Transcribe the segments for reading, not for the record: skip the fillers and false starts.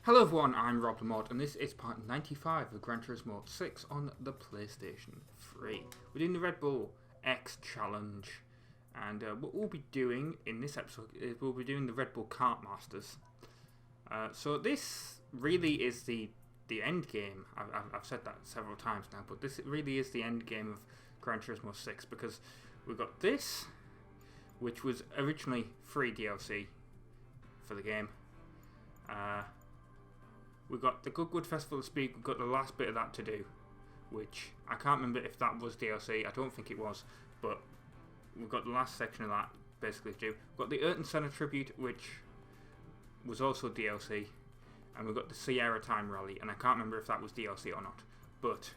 Hello everyone, I'm RobtheMod, and this is part 95 of Gran Turismo 6 on the PlayStation 3. We're doing the Red Bull X Challenge, and what we'll be doing in this episode is we'll be doing the Red Bull Kart Masters. So this really is the end game. I've said that several times now, but this really is the end game of Gran Turismo 6, because we've got this, which was originally free DLC for the game. We've got the Goodwood Festival of Speed. We've got the last bit of that to do, which I can't remember if that was DLC. I don't think it was, but we've got the last section of that basically to do. We've got the Ayrton Senna tribute, which was also DLC, and we've got the Sierra Time Rally, and I can't remember if that was DLC or not. But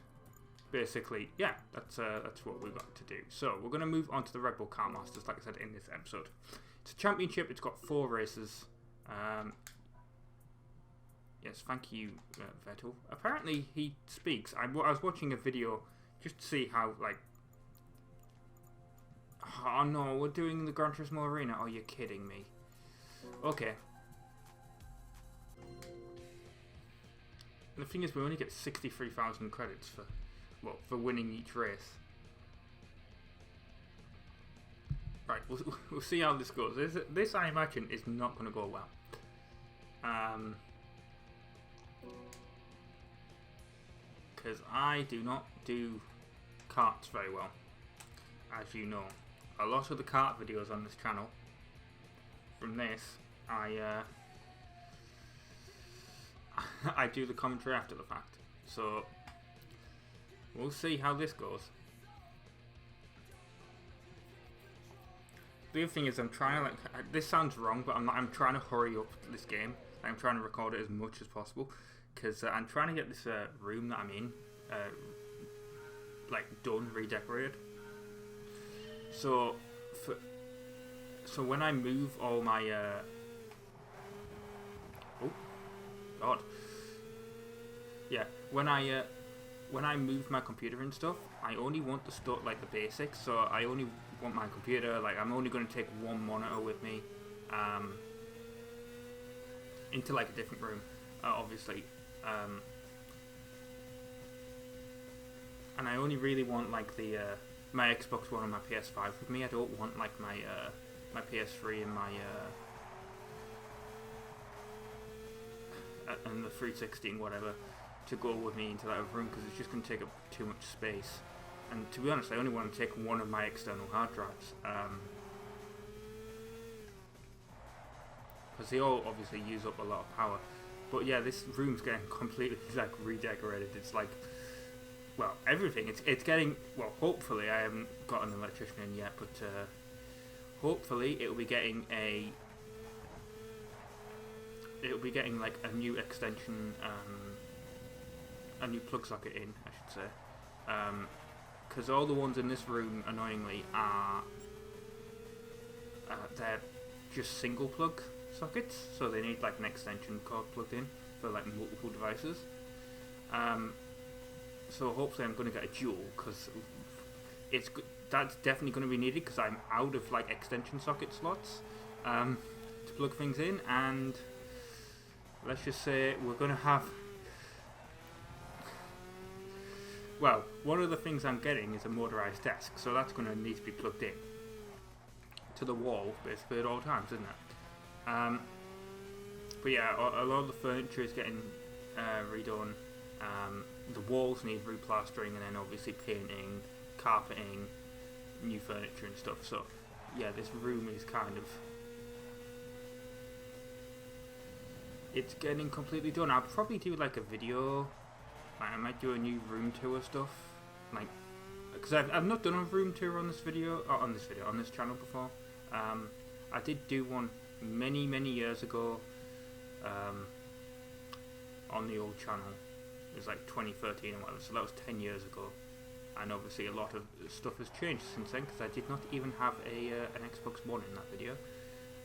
basically, yeah, that's what we've got to do. So we're going to move on to the Red Bull Kart Masters, like I said in this episode. It's a championship. It's got 4 races. Yes, thank you, Vettel. Apparently he speaks. I was watching a video just to see how, like... Oh no, we're doing the Gran Turismo Arena. Oh, you're kidding me. Okay. And the thing is, we only get 63,000 credits for winning each race. Right, we'll see how this goes. This, I imagine, is not going to go well. Because I do not do karts very well, as you know. A lot of the kart videos on this channel, from this, I do the commentary after the fact. So we'll see how this goes. The other thing is, I'm trying to this sounds wrong, but I'm trying to hurry up this game. I'm trying to record it as much as possible, because I'm trying to get this room that I'm in done, redecorated. So when I move all my oh god, yeah, when I move my computer and stuff, I only want the stuff like the basics. So I only want my computer, like I'm only going to take one monitor with me into like a different room, obviously. And I only really want like the my Xbox One and my PS5 with me. I don't want like my PS3 and my and the 360 and whatever to go with me into that room, because it's just going to take up too much space. And to be honest, I only want to take one of my external hard drives, because they all obviously use up a lot of power. But yeah, this room's getting completely like redecorated. It's like, well, everything. It's getting, well, hopefully, I haven't got an electrician in yet, but hopefully it'll be getting like a new extension, a new plug socket in, I should say, because all the ones in this room, annoyingly, are they're just single plug sockets, so they need like an extension cord plugged in for like multiple devices. So hopefully I'm going to get a dual, because that's definitely going to be needed, because I'm out of like extension socket slots to plug things in, and let's just say we're going to have, well, one of the things I'm getting is a motorized desk, so that's going to need to be plugged in to the wall basically at all times, isn't it? But yeah, a lot of the furniture is getting redone. The walls need replastering, and then obviously painting, carpeting, new furniture and stuff. So yeah, this room is kind of, it's getting completely done. I'll probably do like a video. I might do a new room tour stuff, like, because I've not done a room tour on this channel before. I did do one many years ago on the old channel. It was like 2013 or whatever, so that was 10 years ago, and obviously a lot of stuff has changed since then, because I did not even have an Xbox One in that video.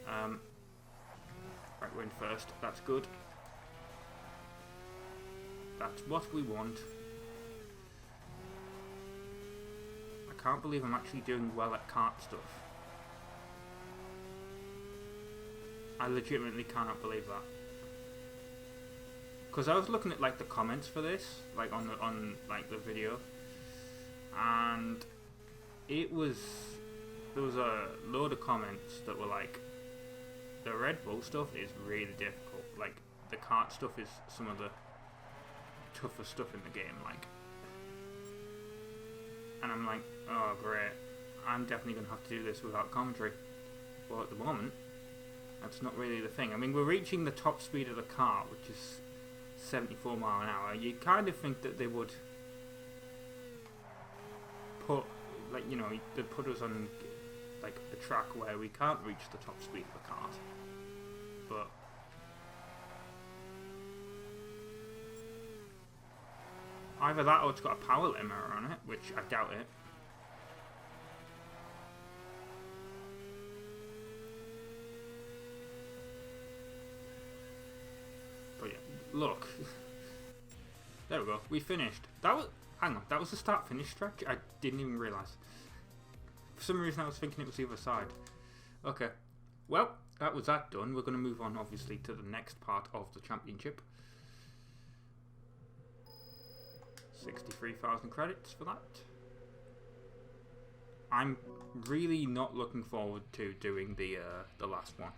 Right, we're in first, that's good. That's what we want. I can't believe I'm actually doing well at kart stuff. I legitimately cannot believe that. because I was looking at like the comments for this, like on like the video, and there was a load of comments that were like, the Red Bull stuff is really difficult. Like the kart stuff is some of the toughest stuff in the game. Like, and I'm like, oh great, I'm definitely gonna have to do this without commentary. Well, at the moment, that's not really the thing. I mean, we're reaching the top speed of the car, which is 74 miles an hour. You kind of think that they would put, like, you know, they put us on like a track where we can't reach the top speed of the car. But either that or it's got a power limiter on it, which I doubt it. But yeah, look. There we go. We finished. That was, hang on, that was the start-finish stretch? I didn't even realise. For some reason I was thinking it was the other side. Okay. Well, that was that done. We're going to move on, obviously, to the next part of the championship. 63,000 credits for that. I'm really not looking forward to doing the last one.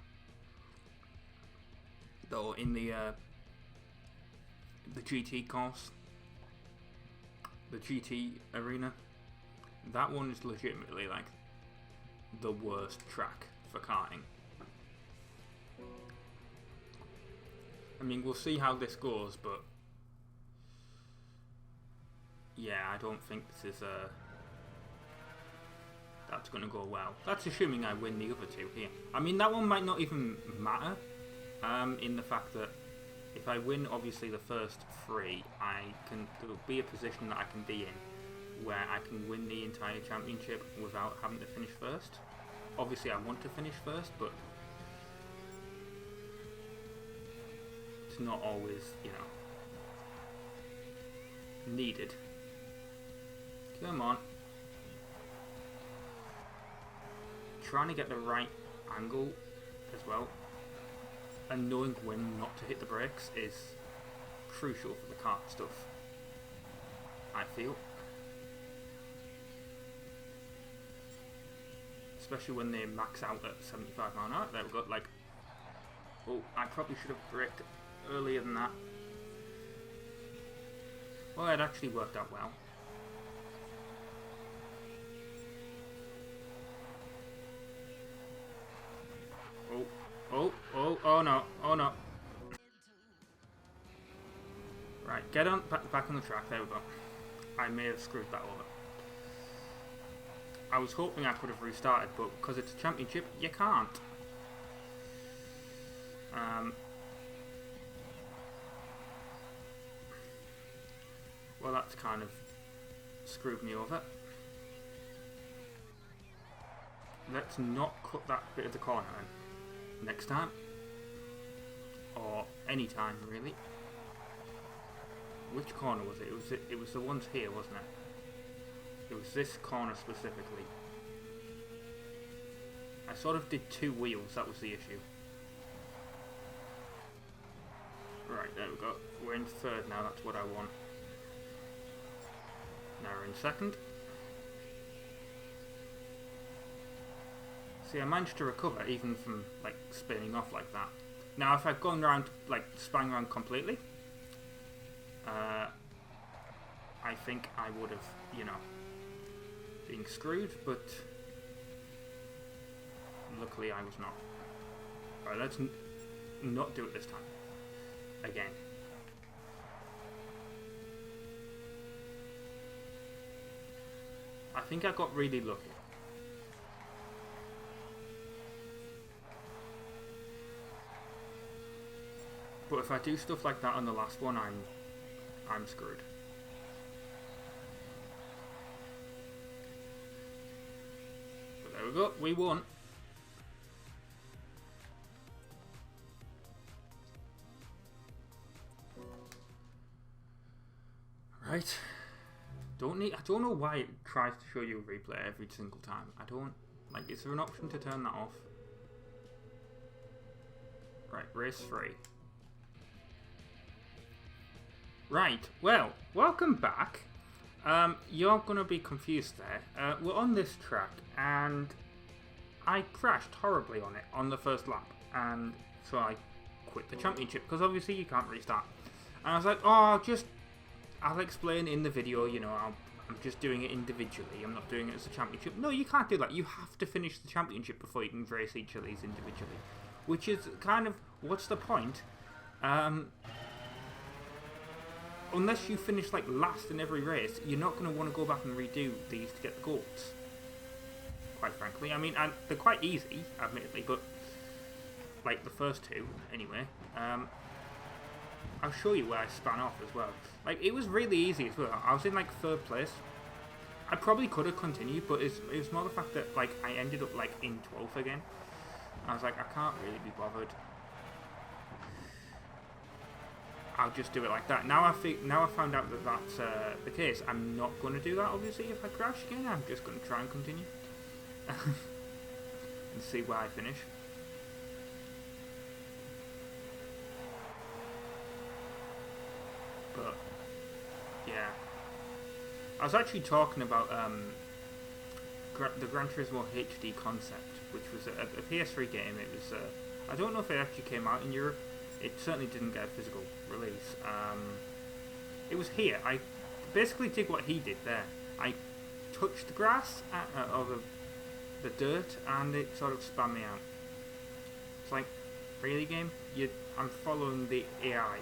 Though in the GT course, the GT arena, that one is legitimately like the worst track for karting. I mean, we'll see how this goes, but yeah, I don't think this is that's going to go well. That's assuming I win the other two here. I mean, that one might not even matter, in the fact that if I win, obviously, the first three, there'll be a position that I can be in where I can win the entire championship without having to finish first. Obviously, I want to finish first, but it's not always, you know, needed. Come on. Trying to get the right angle as well, and knowing when not to hit the brakes is crucial for the kart stuff, I feel. Especially when they max out at 75 miles an hour. There we go. Like, oh, I probably should have braked earlier than that. Well, it actually worked out well. Oh no, oh no. Right, get on, back on the track, there we go. I may have screwed that over. I was hoping I could have restarted, but because it's a championship, you can't. Well, that's kind of screwed me over. Let's not cut that bit of the corner then. Next time. Or any time, really. Which corner was it? It was the ones here, wasn't it? It was this corner specifically. I sort of did two wheels, that was the issue. Right, there we go. We're in third now, that's what I want. Now we're in second. See, I managed to recover even from like spinning off like that. Now, if I'd gone around, like spun around completely, I think I would have, you know, been screwed, but luckily I was not. Alright, let's not do it this time. Again. I think I got really lucky. But if I do stuff like that on the last one, I'm screwed. But there we go, we won. Right. I don't know why it tries to show you a replay every single time. I don't, like, is there an option to turn that off? Right, race 3. Right, well, welcome back. You're gonna be confused there. We're on this track, and I crashed horribly on it on the first lap, and so I quit the championship, because obviously you can't restart. And I was like, oh, I'll explain in the video, you know, I'm just doing it individually, I'm not doing it as a championship. No, you can't do that. You have to finish the championship before you can race each of these individually. Which is kind of, what's the point? Unless you finish like last in every race, you're not going to want to go back and redo these to get the golds. Quite frankly, I mean, they're quite easy, admittedly, but like the first two, anyway. I'll show you where I span off as well. Like, it was really easy as well. I was in like 3rd place. I probably could have continued, but it was more the fact that like I ended up like in 12th again. I was like, I can't really be bothered. I'll just do it like that. Now I found out that that's the case. I'm not going to do that, obviously, if I crash again. I'm just going to try and continue. And see where I finish. But, yeah. I was actually talking about the Gran Turismo HD concept, which was a PS3 game. It was, I don't know if it actually came out in Europe. It certainly didn't get a physical release. It was here. I basically did what he did there. I touched the grass, or the dirt, and it sort of spun me out. It's like, really, game? I'm following the AI.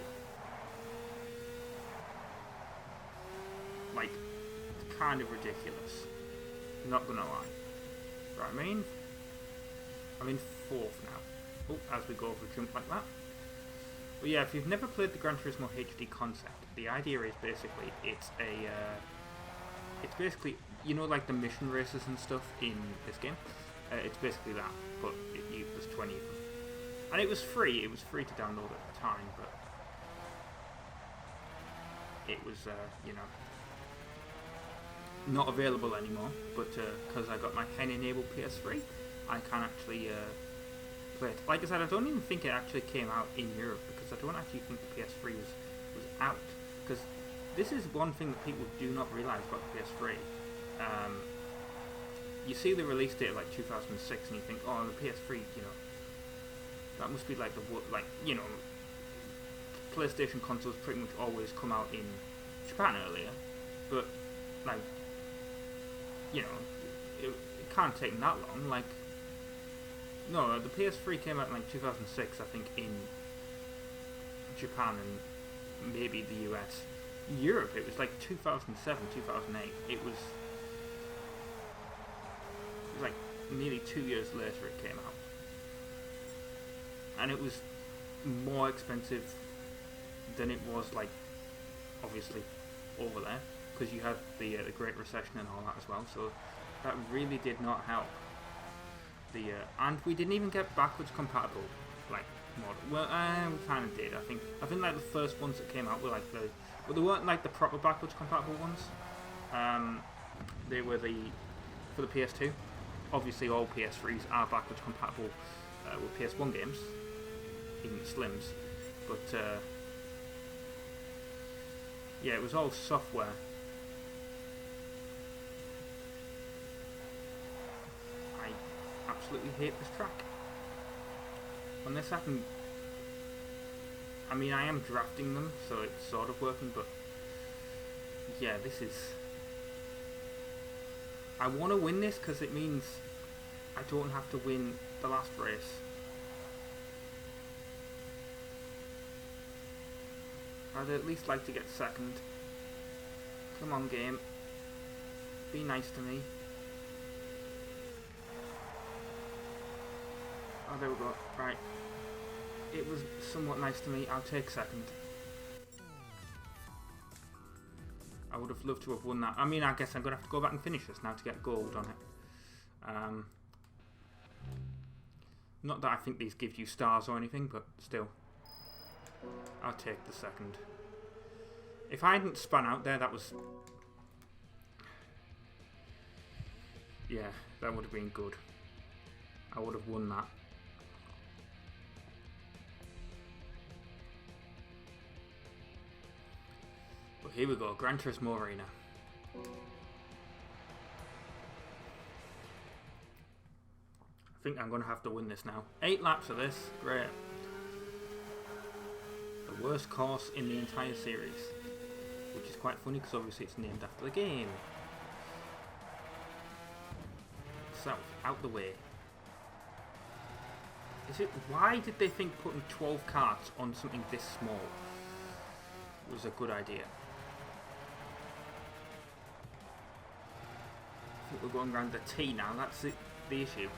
Like, it's kind of ridiculous. Not gonna lie. Right, I'm in 4th now. Oh, as we go over a jump like that. But yeah, if you've never played the Gran Turismo HD concept, the idea is basically it's basically, you know, like the mission races and stuff in this game. It's basically that, but there's 20 of them, and it was free. It was free to download at the time, but it was you know, not available anymore. But because I got my hen-enabled PS3, I can actually play it. Like I said, I don't even think it actually came out in Europe, because I don't actually think the PS3 was out. Because this is one thing that people do not realise about the PS3. You see the release date like 2006, and you think, oh, the PS3, you know, that must be like you know, PlayStation consoles pretty much always come out in Japan earlier, but like, you know, it can't take that long. Like, no, the PS3 came out in like 2006, I think, in Japan and maybe the US. Europe, it was like 2007, 2008. It was like nearly 2 years later it came out. And it was more expensive than it was, like, obviously, over there, because you had the Great Recession and all that as well, so that really did not help. And we didn't even get backwards compatible, like, mod. Well, we kind of did. I think like the first ones that came out were like well, they weren't like the proper backwards compatible ones. They were for the PS2. Obviously, all PS3s are backwards compatible with PS1 games, even Slims. But yeah, it was all software. Absolutely hate this track. On this I mean, I am drafting them, so it's sort of working, but yeah, this is... I want to win this because it means I don't have to win the last race. I'd at least like to get second. Come on, game. Be nice to me. Oh, there we go. Right. It was somewhat nice to me. I'll take second. I would have loved to have won that. I mean, I guess I'm going to have to go back and finish this now to get gold on it. Not that I think these give you stars or anything, but still. I'll take the second. If I hadn't spun out there, that was... yeah, that would have been good. I would have won that. here we go, Gran Turismo Arena. I think I'm going to have to win this now. 8 laps of this, great. The worst course in the entire series. Which is quite funny because obviously it's named after the game. So, out the way. Why did they think putting 12 carts on something this small was a good idea? I think we're going around the T now, that's the issue.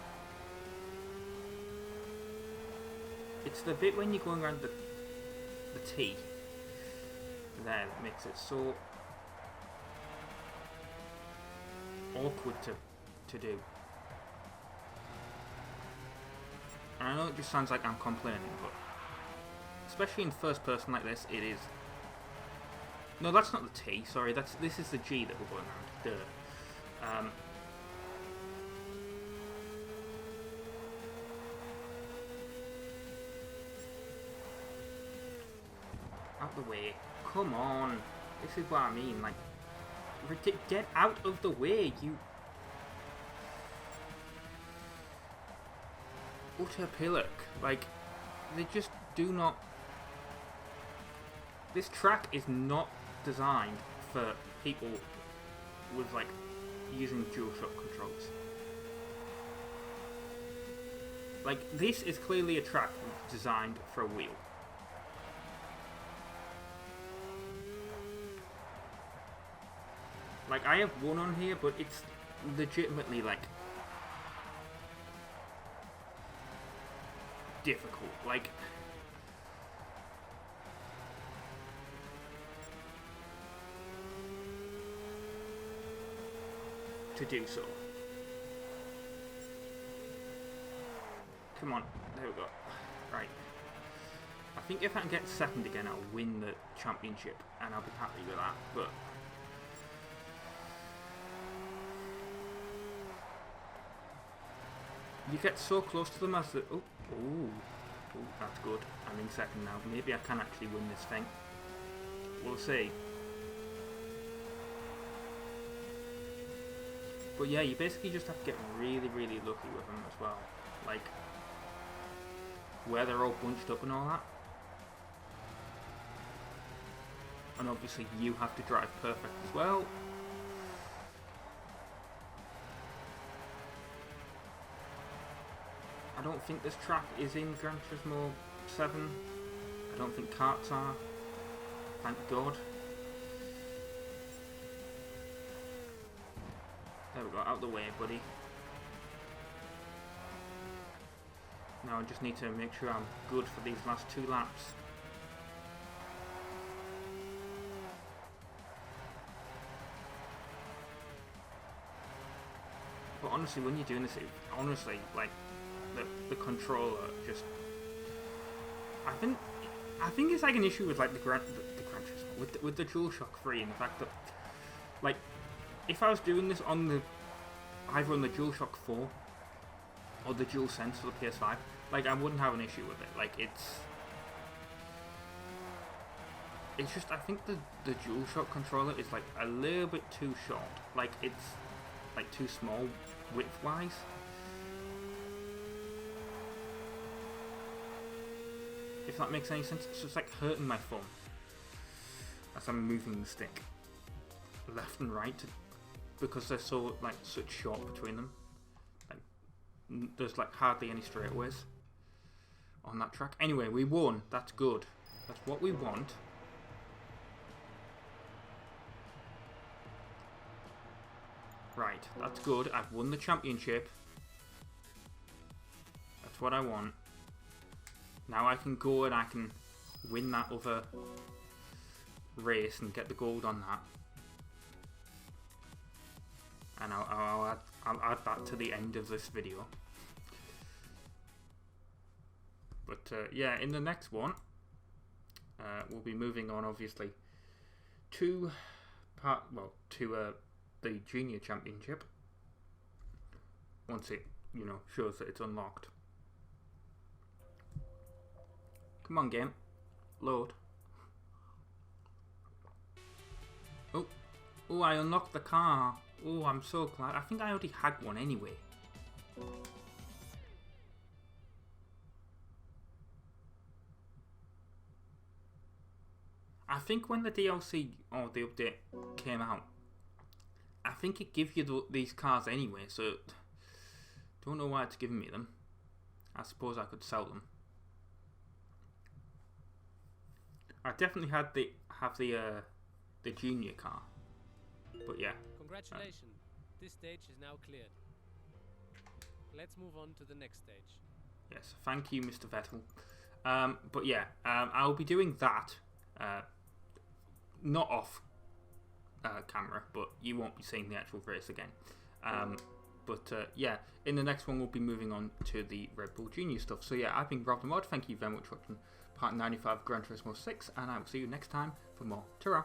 It's the bit when you're going around the T there that makes it so awkward to do. And I know it just sounds like I'm complaining, but especially in first person like this, it is. No, that's not the T. Sorry, this is the G that we're going around. Duh. Out the way. Come on. This is what I mean. Like, get out of the way, you. Utter pillock. Like, they just do not. This track is not designed for people with, like, using DualShock controls. Like, this is clearly a track designed for a wheel. Like, I have one on here, but it's legitimately, like, difficult. Like, to do so. Come on, there we go. Right. I think if I can get second again, I'll win the championship, and I'll be happy with that, but you get so close to them as the... Oh, that's good. I'm in second now. Maybe I can actually win this thing. We'll see. But yeah, you basically just have to get really, really lucky with them as well. Like, where they're all bunched up and all that. And obviously you have to drive perfect as well. I don't think this track is in Gran Turismo 7. I don't think karts are. Thank God. There we go, out the way, buddy. Now I just need to make sure I'm good for these last 2 laps. But honestly, when you're doing this, honestly, like, the controller just... I think it's like an issue with, like, the Gran Turismo, with the DualShock 3, and the fact that, like, if I was doing this on either on the DualShock 4 or the DualSense for the PS5, like, I wouldn't have an issue with it. Like, it's just, I think the DualShock controller is, like, a little bit too short. Like, it's, like, too small width-wise. If that makes any sense. It's just, like, hurting my thumb as I'm moving the stick left and right because they're so, like, such short between them. Like, there's, like, hardly any straightaways on that track. Anyway, we won. That's good. That's what we want. Right, that's good. I've won the championship. That's what I want. Now I can go and I can win that other race and get the gold on that. And I'll add that to the end of this video. But yeah, in the next one, we'll be moving on, obviously, to the Junior Championship. Once it, shows that it's unlocked. Come on, game, load. Oh, I unlocked the car. Oh, I'm so glad. I think I already had one anyway. I think when the DLC or the update came out, I think it gives you these cars anyway, so don't know why it's giving me them. I suppose I could sell them. I definitely have the junior car, but yeah. Congratulations, this stage is now cleared. Let's move on to the next stage. Yes, thank you, Mr. Vettel. But yeah, I'll be doing that, not off camera, but you won't be seeing the actual race again. Yeah, in the next one we'll be moving on to the Red Bull Junior stuff. So yeah, I've been RobtheMod. Thank you very much for watching part 95 of Gran Turismo 6, and I will see you next time for more. Ta-ra!